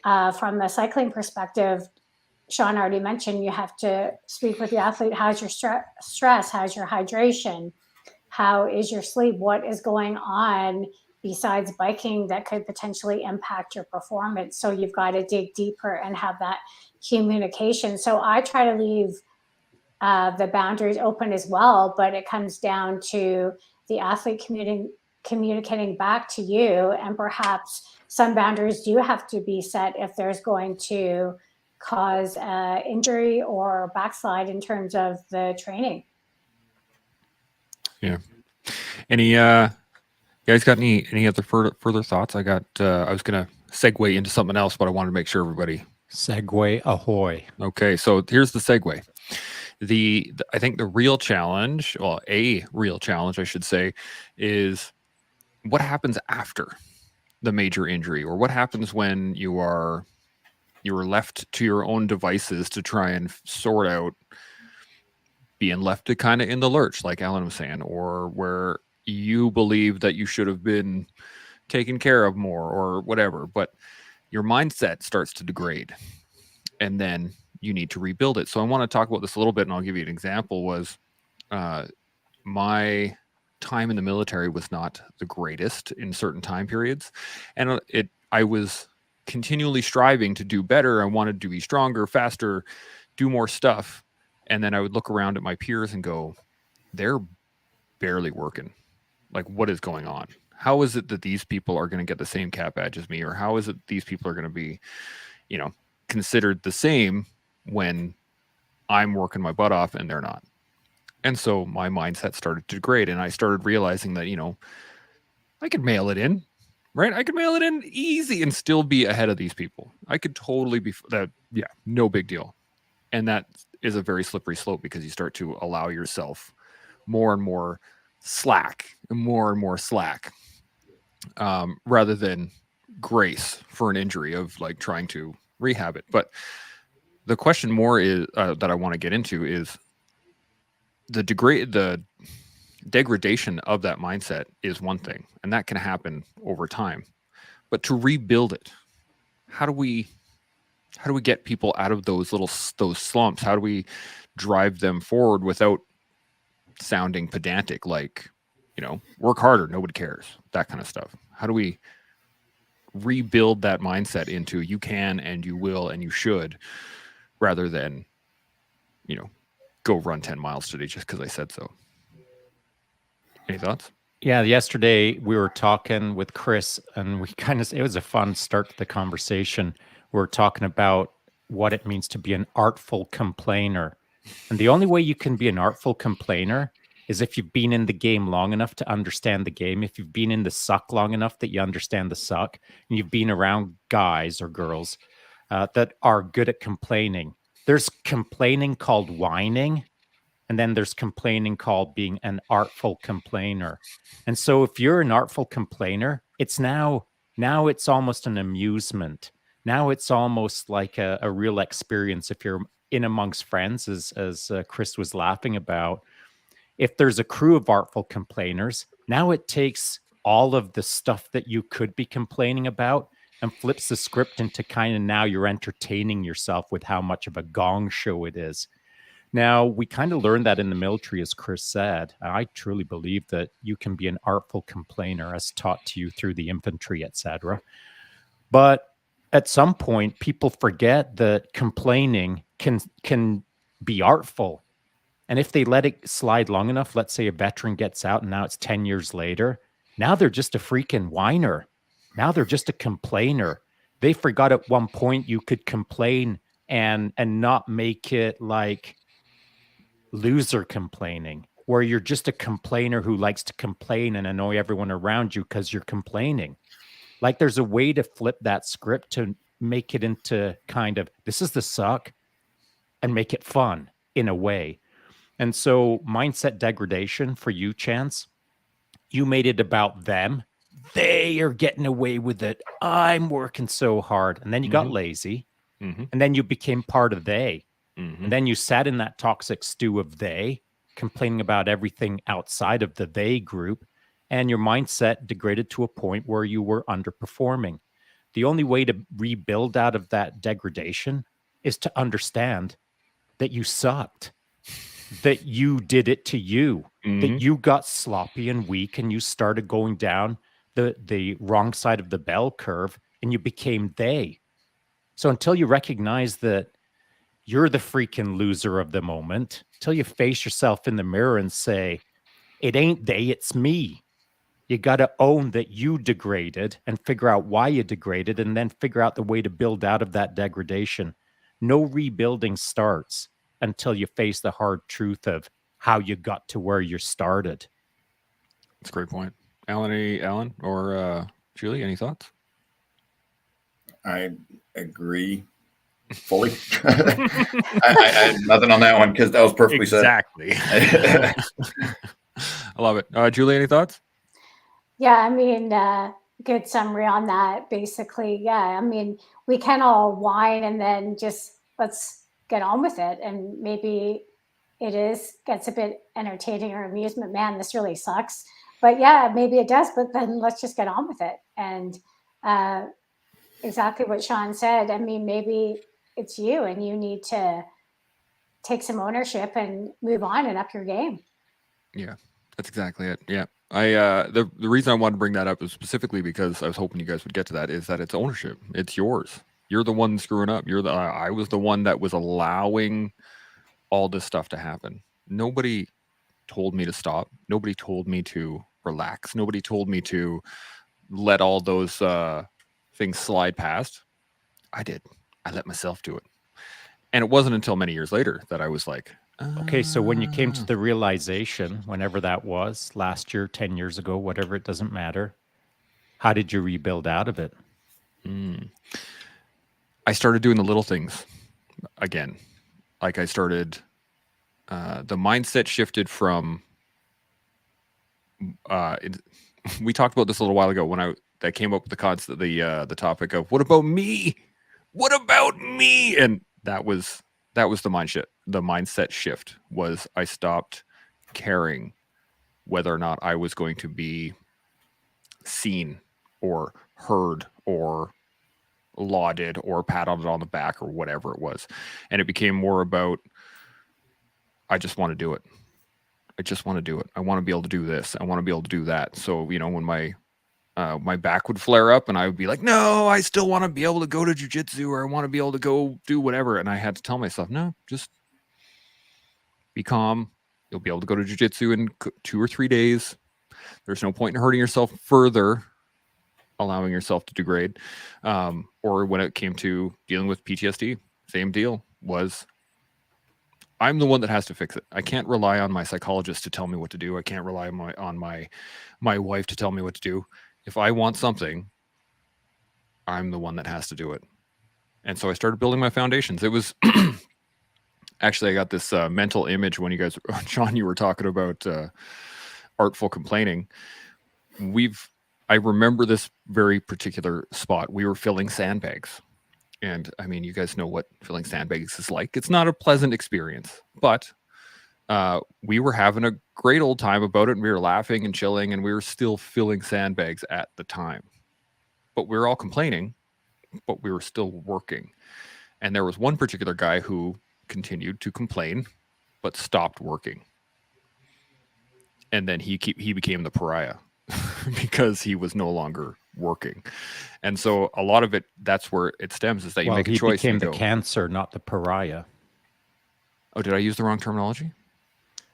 from a cycling perspective, Shaun already mentioned you have to speak with the athlete. How's your stress? How's your hydration? How is your sleep? What is going on besides biking that could potentially impact your performance? So you've got to dig deeper and have that communication. So I try to leave the boundaries open as well, but it comes down to the athlete communicating back to you, and perhaps some boundaries do have to be set if there's going to cause injury or backslide in terms of the training. Yeah. Any guys got any other further thoughts? I was gonna segue into something else, but I wanted to make sure everybody. Segway ahoy. Okay, so here's the segue. I think the real challenge, well, a real challenge, I should say, is what happens after the major injury, or what happens when you are left to your own devices to try and sort out being left to kind of in the lurch, like Alan was saying, or where you believe that you should have been taken care of more or whatever, but your mindset starts to degrade and then you need to rebuild it. So I want to talk about this a little bit, and I'll give you an example. Was my time in the military was not the greatest in certain time periods, and I was continually striving to do better. I wanted to be stronger, faster, do more stuff, and then I would look around at my peers and go, they're barely working. Like, what is going on? How is it that these people are going to get the same cap badge as me, or how is it these people are going to be, considered the same when I'm working my butt off and they're not? And so my mindset started to degrade, and I started realizing that, I could mail it in, right? I could mail it in easy and still be ahead of these people. I could totally be that. Yeah, no big deal. And that is a very slippery slope because you start to allow yourself more and more slack, rather than grace for an injury of like trying to rehab it. But The question more is that I want to get into is the degradation of that mindset is one thing, and that can happen over time. But to rebuild it, how do we get people out of those slumps? How do we drive them forward without sounding pedantic, like, work harder, nobody cares, that kind of stuff? How do we rebuild that mindset into you can and you will and you should, rather than, go run 10 miles today just because I said so? Any thoughts? Yeah, yesterday we were talking with Chris, and it was a fun start to the conversation. We were talking about what it means to be an artful complainer. And the only way you can be an artful complainer is if you've been in the game long enough to understand the game, if you've been in the suck long enough that you understand the suck, and you've been around guys or girls that are good at complaining. There's complaining called whining, and then there's complaining called being an artful complainer. And so if you're an artful complainer, it's now it's almost an amusement. Now it's almost like a real experience. If you're in amongst friends, as Chris was laughing about, if there's a crew of artful complainers, now it takes all of the stuff that you could be complaining about and flips the script into kind of, now you're entertaining yourself with how much of a gong show it is. Now, we kind of learned that in the military, as Chris said. I truly believe that you can be an artful complainer as taught to you through the infantry, etc. But at some point, people forget that complaining can be artful. And if they let it slide long enough, let's say a veteran gets out and now it's 10 years later, now they're just a freaking whiner. Now they're just a complainer. They forgot at one point you could complain and not make it like loser complaining, where you're just a complainer who likes to complain and annoy everyone around you because you're complaining. Like, there's a way to flip that script to make it into kind of, this is the suck, and make it fun in a way. And so mindset degradation for you, Chance, you made it about them. They are getting away with it. I'm working so hard. And then you got lazy. And then you became part of they. And then you sat in that toxic stew of they, complaining about everything outside of the they group. And your mindset degraded to a point where you were underperforming. The only way to rebuild out of that degradation is to understand that you sucked, that you did it to you, that you got sloppy and weak and you started going down the wrong side of the bell curve and you became they. So until you recognize that you're the freaking loser of the moment, till you face yourself in the mirror and say, it ain't they, it's me. You got to own that you degraded and figure out why you degraded and then figure out the way to build out of that degradation. No rebuilding starts until you face the hard truth of how you got to where you started. That's a great point. Alan or Julie, any thoughts? I agree fully. I had nothing on that one because that was perfectly said. Exactly. I love it. Julie, any thoughts? Yeah, I mean, good summary on that. Basically, yeah, I mean, we can all whine and then just let's get on with it. And maybe gets a bit entertaining or amusement. Man, this really sucks. But yeah, maybe it does. But then let's just get on with it. And exactly what Shaun said. I mean, maybe it's you and you need to take some ownership and move on and up your game. Yeah, that's exactly it. Yeah. The reason I wanted to bring that up is specifically because I was hoping you guys would get to that, is that it's ownership. It's yours. You're the one screwing up. I was the one that was allowing all this stuff to happen. Nobody told me to stop. Nobody told me to relax. Nobody told me to let all those things slide past. I did. I let myself do it. And it wasn't until many years later that I was like, okay, so when you came to the realization, whenever that was, last year, 10 years ago, whatever, it doesn't matter, how did you rebuild out of it? I started doing the little things again. Like I started, the mindset shifted from, we talked about this a little while ago when I came up with the topic of, what about me? What about me? And that was the mindset shift. Was I stopped caring whether or not I was going to be seen or heard or lauded or patted on the back or whatever it was. And it became more about, I just want to do it. I just want to do it. I want to be able to do this. I want to be able to do that. So, you know, when my back would flare up and I would be like, no, I still want to be able to go to jiu-jitsu, or I want to be able to go do whatever. And I had to tell myself, no, just be calm. You'll be able to go to jiu-jitsu in 2 or 3 days. There's no point in hurting yourself further, allowing yourself to degrade. Or when it came to dealing with PTSD, same deal. Was I'm the one that has to fix it. I can't rely on my psychologist to tell me what to do. I can't rely on my wife to tell me what to do. If I want something, I'm the one that has to do it. And so I started building my foundations. It was actually, I got this mental image when you guys, Shaun, you were talking about artful complaining. I remember this very particular spot. We were filling sandbags. And I mean, you guys know what filling sandbags is like. It's not a pleasant experience, but we were having a great old time about it. And we were laughing and chilling, and we were still filling sandbags at the time. But we were all complaining, but we were still working. And there was one particular guy who continued to complain, but stopped working. And then he became the pariah because he was no longer working. And so a lot of it, that's where it stems, is that you make a choice. He became the cancer, not the pariah. Oh, did I use the wrong terminology?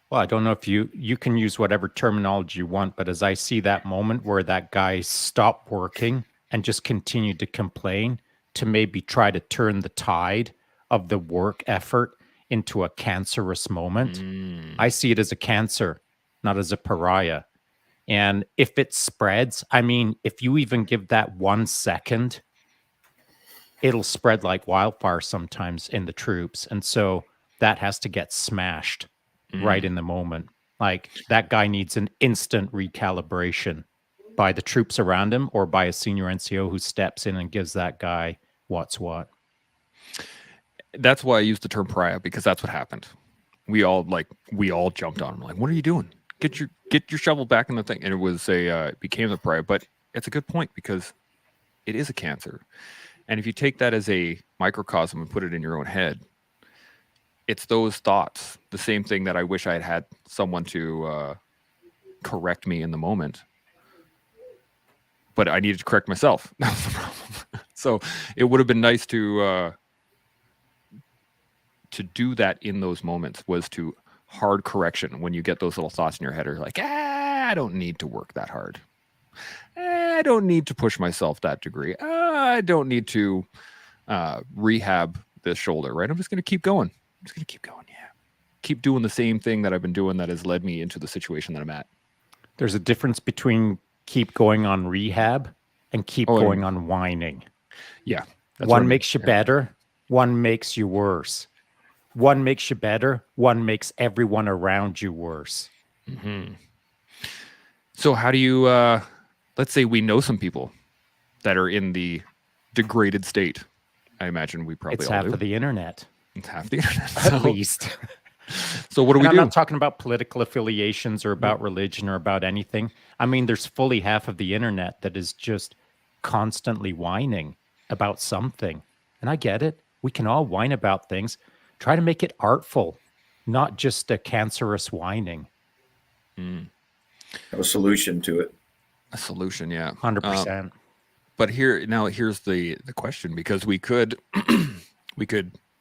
Well, I don't know if you can use whatever terminology you want, but as I see that moment where that guy stopped working and just continued to complain to maybe try to turn the tide of the work effort into a cancerous moment, I see it as a cancer, not as a pariah. And if it spreads, I mean, if you even give that 1 second, it'll spread like wildfire sometimes in the troops. And so that has to get smashed right in the moment. Like, that guy needs an instant recalibration by the troops around him, or by a senior NCO who steps in and gives that guy what's what. That's why I used the term pariah, because that's what happened. We all jumped on him. Like, what are you doing? Get your shovel back in the thing. And it became the pariah. But it's a good point, because it is a cancer. And if you take that as a microcosm and put it in your own head, it's those thoughts, the same thing that I wish I had someone to correct me in the moment. But I needed to correct myself. That was the problem. So it would have been nice to do that in those moments, was to hard correction when you get those little thoughts in your head are like, I don't need to work that hard. I don't need to push myself that degree. I don't need to rehab this shoulder, right? I'm just going to keep going. Yeah. Keep doing the same thing that I've been doing that has led me into the situation that I'm at. There's a difference between keep going on rehab and keep going on whining. Yeah. One makes you better. One makes you worse. One makes you better. One makes everyone around you worse. Mm-hmm. So how do you, let's say we know some people that are in the degraded state. I imagine we probably it's all half do. of the internet. It's half the internet. At least. So what do we do? I'm not talking about political affiliations or about religion or about anything. I mean, there's fully half of the internet that is just constantly whining about something. And I get it. We can all whine about things. Try to make it artful, not just a cancerous whining. Have a solution to it. A solution, yeah. 100%. But here's the question, because we could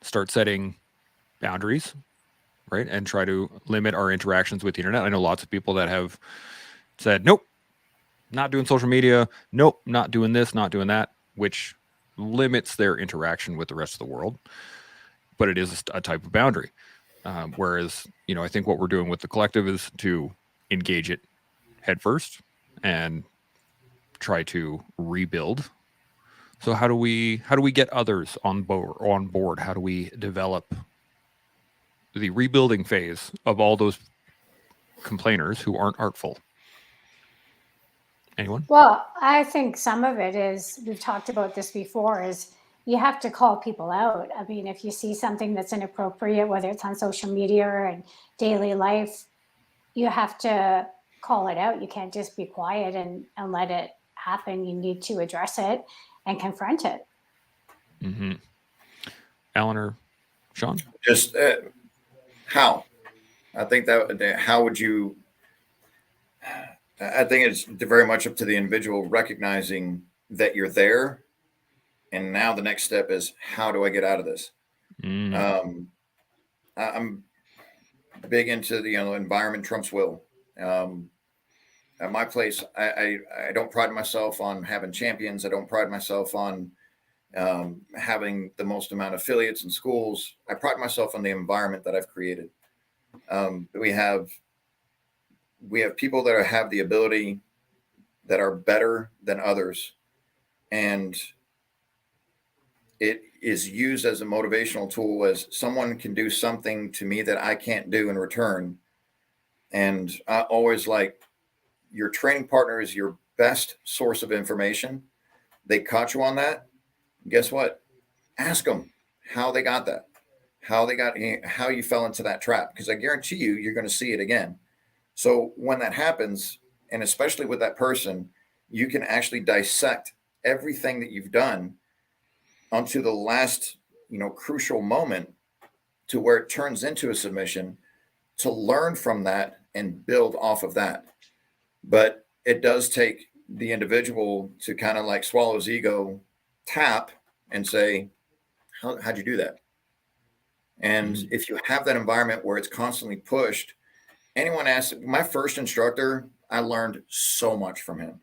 start setting boundaries, right? And try to limit our interactions with the internet. I know lots of people that have said, nope, not doing social media. Nope, not doing this, not doing that, which limits their interaction with the rest of the world. But it is a type of boundary. Whereas, I think what we're doing with the collective is to engage it head first and try to rebuild. So how do we get others on board? How do we develop the rebuilding phase of all those complainers who aren't artful? Anyone? Well, I think some of it is, we've talked about this before, is you have to call people out. I mean, if you see something that's inappropriate, whether it's on social media or in daily life, you have to call it out. You can't just be quiet and let it happen. You need to address it and confront it. Mm-hmm. Alan or Shaun? Just how? I think that how would you? I think it's very much up to the individual recognizing that you're there, and now the next step is how do I get out of this? Mm. I'm big into the environment trumps will. At my place, I don't pride myself on having champions. I don't pride myself on having the most amount of affiliates in schools. I pride myself on the environment that I've created. We have people that have the ability that are better than others, and it is used as a motivational tool as someone can do something to me that I can't do in return. And I always like your training partner is your best source of information. They caught you on that. Guess what? Ask them how they got that, how you fell into that trap. Because I guarantee you, you're going to see it again. So when that happens, and especially with that person, you can actually dissect everything that you've done onto the last, crucial moment to where it turns into a submission to learn from that and build off of that. But it does take the individual to kind of like swallow his ego, tap, and say, how'd you do that? And if you have that environment where it's constantly pushed, anyone asks, my first instructor, I learned so much from him.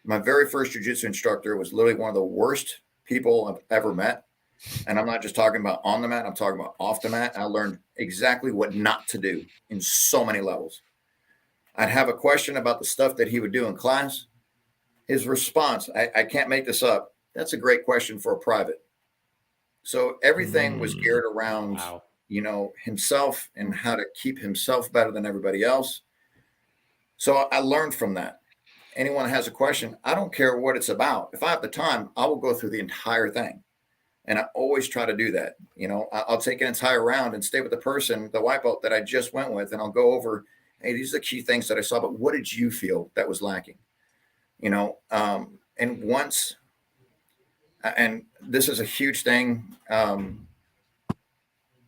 My very first jiu-jitsu instructor was literally one of the worst people I've ever met. And I'm not just talking about on the mat, I'm talking about off the mat. I learned exactly what not to do in so many levels. I'd have a question about the stuff that he would do in class. His response, I can't make this up. That's a great question for a private. So everything was geared around, himself and how to keep himself better than everybody else. So I learned from that. Anyone has a question, I don't care what it's about. If I have the time, I will go through the entire thing. And I always try to do that. I'll take an entire round and stay with the person, the white belt that I just went with, and I'll go over, hey, these are the key things that I saw, but what did you feel that was lacking? And once, and this is a huge thing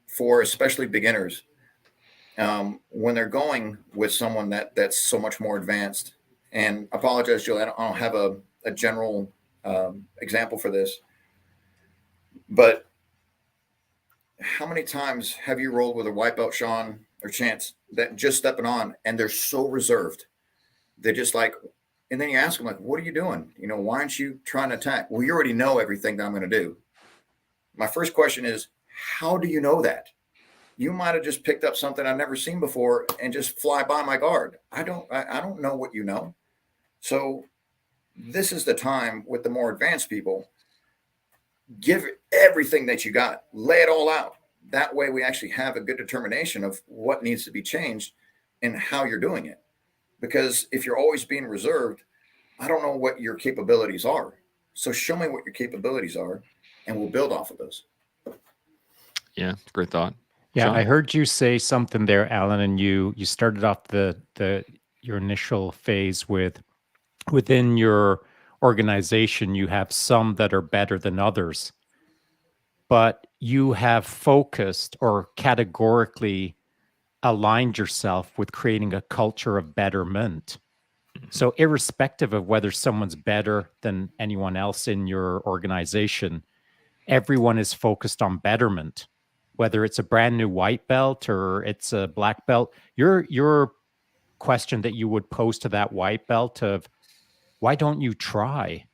for especially beginners, when they're going with someone that's so much more advanced. And I apologize, Julie, I don't have a general example for this. But how many times have you rolled with a white belt, Shaun or Chance, that just stepping on and they're so reserved? They're just like, and then you ask them, like, what are you doing? Why aren't you trying to attack? Well, you already know everything that I'm going to do. My first question is, how do you know that? You might have just picked up something I've never seen before and just fly by my guard. I don't know what you know. So this is the time with the more advanced people. Give everything that you got, lay it all out. That way we actually have a good determination of what needs to be changed and how you're doing it. Because if you're always being reserved, I don't know what your capabilities are. So show me what your capabilities are and we'll build off of those. Yeah, it's a great thought. Yeah, Shaun? I heard you say something there, Alan, and you started off your initial phase with within your organization, you have some that are better than others, but you have focused or categorically aligned yourself with creating a culture of betterment. So irrespective of whether someone's better than anyone else in your organization, everyone is focused on betterment. Whether it's a brand new white belt or it's a black belt, your question that you would pose to that white belt of, why don't you try?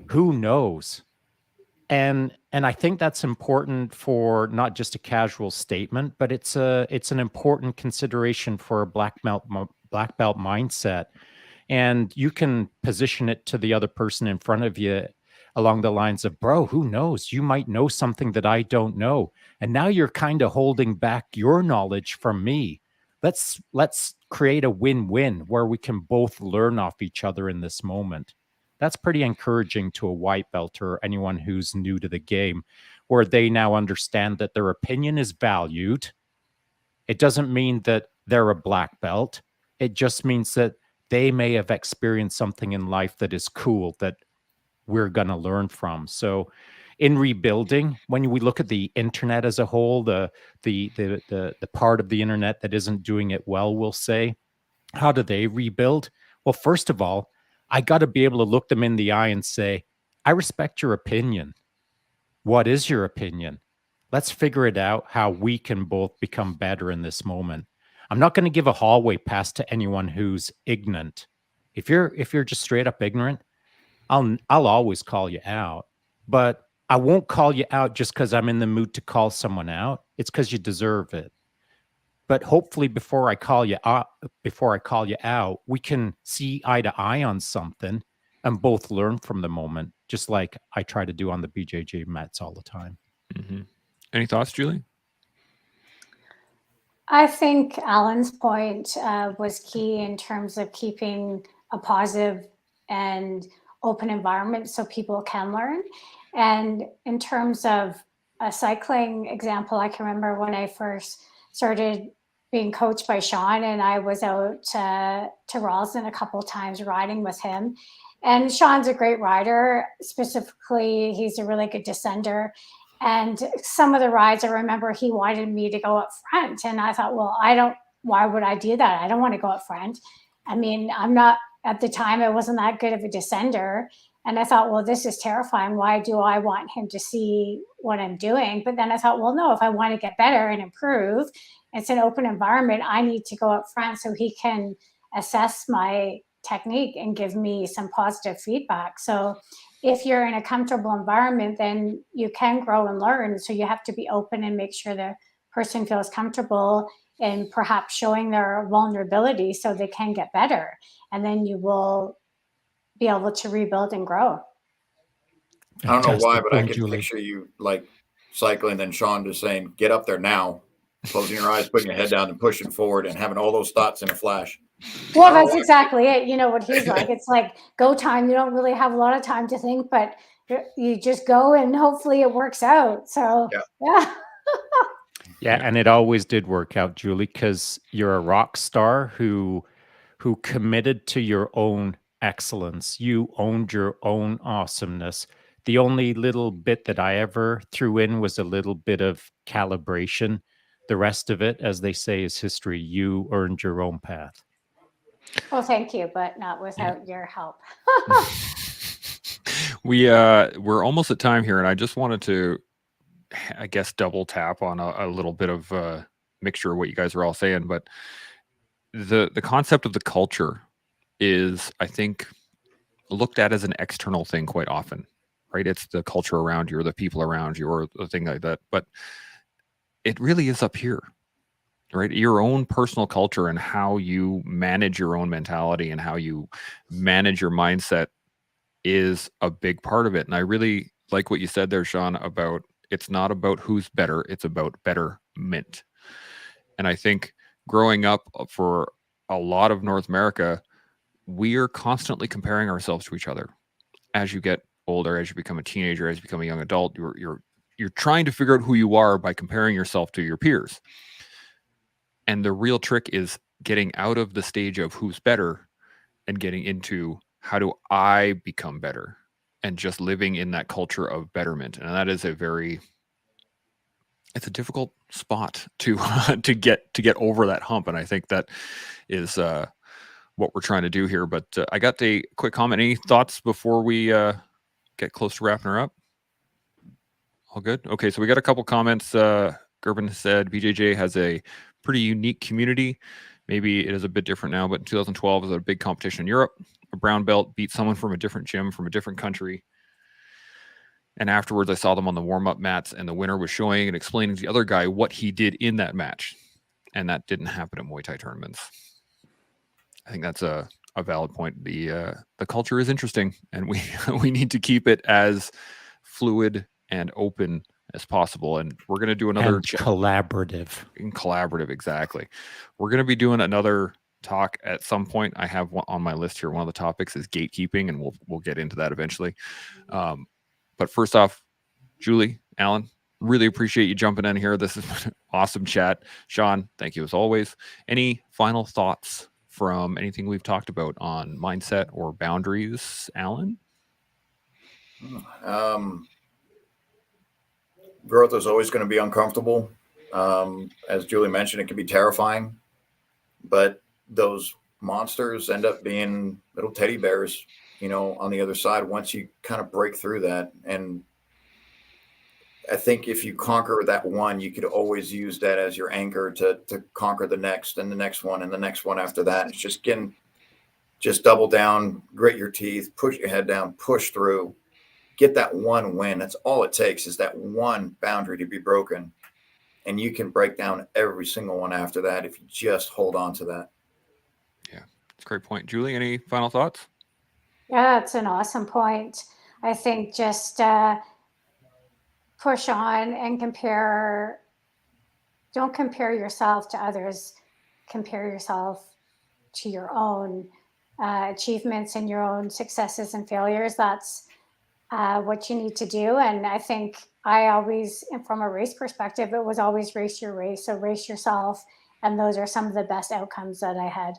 Who knows? And I think that's important for not just a casual statement, but it's an important consideration for a black belt mindset. And you can position it to the other person in front of you along the lines of, bro, who knows? You might know something that I don't know. And now you're kind of holding back your knowledge from me. Let's create a win-win where we can both learn off each other in this moment. That's pretty encouraging to a white belt or anyone who's new to the game, where they now understand that their opinion is valued. It doesn't mean that they're a black belt. It just means that they may have experienced something in life that is cool that we're going to learn from. So in rebuilding, when we look at the internet as a whole, the part of the internet that isn't doing it well, we'll say, how do they rebuild? Well, first of all, I got to be able to look them in the eye and say, I respect your opinion. What is your opinion? Let's figure it out how we can both become better in this moment. I'm not going to give a hallway pass to anyone who's ignorant. If you're just straight up ignorant, I'll always call you out, but I won't call you out just because I'm in the mood to call someone out. It's because you deserve it. But hopefully, before I call you out, we can see eye to eye on something and both learn from the moment, just like I try to do on the BJJ mats all the time. Mm-hmm. Any thoughts, Julie? I think Alan's point was key in terms of keeping a positive and open environment so people can learn. And in terms of a cycling example, I can remember when I first started being coached by Shaun, and I was out to Ralston a couple of times riding with him. And Shaun's a great rider. Specifically, he's a really good descender. And some of the rides, I remember he wanted me to go up front. And I thought, well, why would I do that? I don't want to go up front. I mean, at the time, I wasn't that good of a descender. And I thought, well, this is terrifying. Why do I want him to see what I'm doing? But then I thought, well, no, if I want to get better and improve, it's an open environment. I need to go up front so he can assess my technique and give me some positive feedback. So if you're in a comfortable environment, then you can grow and learn. So you have to be open and make sure the person feels comfortable and perhaps showing their vulnerability so they can get better. And then you will be able to rebuild and grow. I don't know why, but I can picture you like cycling and Shaun just saying, get up there now, closing your eyes, putting your head down and pushing forward and having all those thoughts in a flash. Well, that's exactly it. You know what he's like. It's like go time. You don't really have a lot of time to think, but you just go and hopefully it works out. So, yeah. Yeah, and it always did work out, Julie, because you're a rock star who committed to your own excellence. You owned your own awesomeness. The only little bit that I ever threw in was a little bit of calibration. The rest of it, as they say, is history. You earned your own path. Well, thank you, but not without your help. We're almost at time here, and I just wanted to, I guess, double tap on a little bit of mixture of what you guys are all saying. But the concept of the culture is, I think, looked at as an external thing quite often, right? It's the culture around you or the people around you or the thing like that. But it really is up here. Right, your own personal culture and how you manage your own mentality and how you manage your mindset is a big part of it. And I really like what you said there, Shaun, about it's not about who's better, it's about betterment. And I think growing up for a lot of North America, we are constantly comparing ourselves to each other. As you get older, as you become a teenager, as you become a young adult, you're trying to figure out who you are by comparing yourself to your peers. And the real trick is getting out of the stage of who's better and getting into how do I become better and just living in that culture of betterment. And that is it's a difficult spot to get over that hump. And I think that is what we're trying to do here. But I got a quick comment. Any thoughts before we get close to wrapping her up? All good? Okay, so we got a couple comments. Gerben said BJJ has a pretty unique community. Maybe it is a bit different now, but in 2012 was a big competition in Europe. A brown belt beat someone from a different gym from a different country. And afterwards, I saw them on the warm-up mats, and the winner was showing and explaining to the other guy what he did in that match. And that didn't happen at Muay Thai tournaments. I think that's a valid point. The culture is interesting, and we need to keep it as fluid and open as possible. And we're going to do another collaborative. Exactly. We're going to be doing another talk at some point. I have one on my list here. One of the topics is gatekeeping, and we'll get into that eventually. But first off, Julie, Alan, really appreciate you jumping in here. This has been an awesome chat. Shaun, thank you as always. Any final thoughts from anything we've talked about on mindset or boundaries, Alan? Growth is always going to be uncomfortable. As Julie mentioned, it can be terrifying, but those monsters end up being little teddy bears, on the other side once you kind of break through that. And I think if you conquer that one, you could always use that as your anchor to conquer the next and the next one and the next one after that. It's just double down, grit your teeth, push your head down, push through, get that one win. That's all it takes, is that one boundary to be broken. And you can break down every single one after that if you just hold on to that. Yeah, it's a great point. Julie, any final thoughts? Yeah, that's an awesome point. I think just push on and don't compare yourself to others. Compare yourself to your own achievements and your own successes and failures. That's what you need to do. And I think I always, from a race perspective, it was always race your race. So race yourself. And those are some of the best outcomes that I had.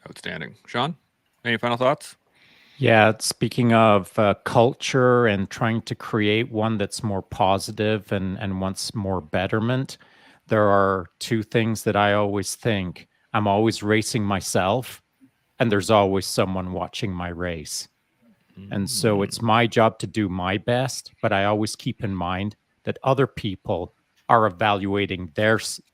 Outstanding. Shaun, any final thoughts? Yeah, speaking of culture and trying to create one that's more positive and wants more betterment, there are two things that I always think. I'm always racing myself, and there's always someone watching my race. And so it's my job to do my best, but I always keep in mind that other people are evaluating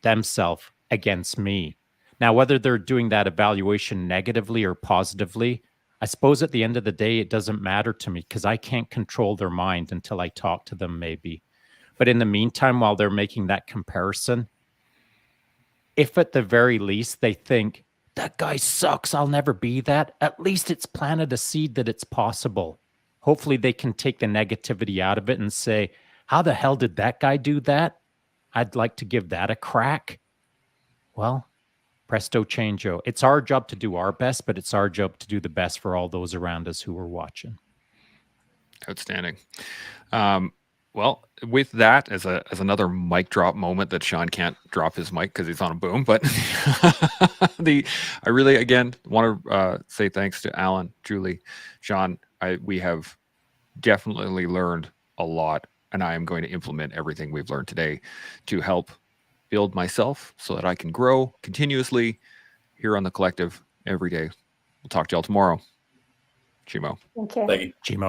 themselves against me. Now, whether they're doing that evaluation negatively or positively, I suppose at the end of the day, it doesn't matter to me because I can't control their mind until I talk to them, maybe. But in the meantime, while they're making that comparison, if at the very least they think, that guy sucks, I'll never be that, at least it's planted a seed that it's possible. Hopefully they can take the negativity out of it and say, how the hell did that guy do that? I'd like to give that a crack. Well, presto changeo. It's our job to do our best, but it's our job to do the best for all those around us who are watching. Outstanding. Well, with that as another mic drop moment that Shaun can't drop his mic because he's on a boom, but I really again want to say thanks to Alan, Julie, Shaun. We have definitely learned a lot, and I am going to implement everything we've learned today to help build myself so that I can grow continuously here on the Collective every day. We'll talk to y'all tomorrow. Chimo. Thank you. Thank you. Chimo.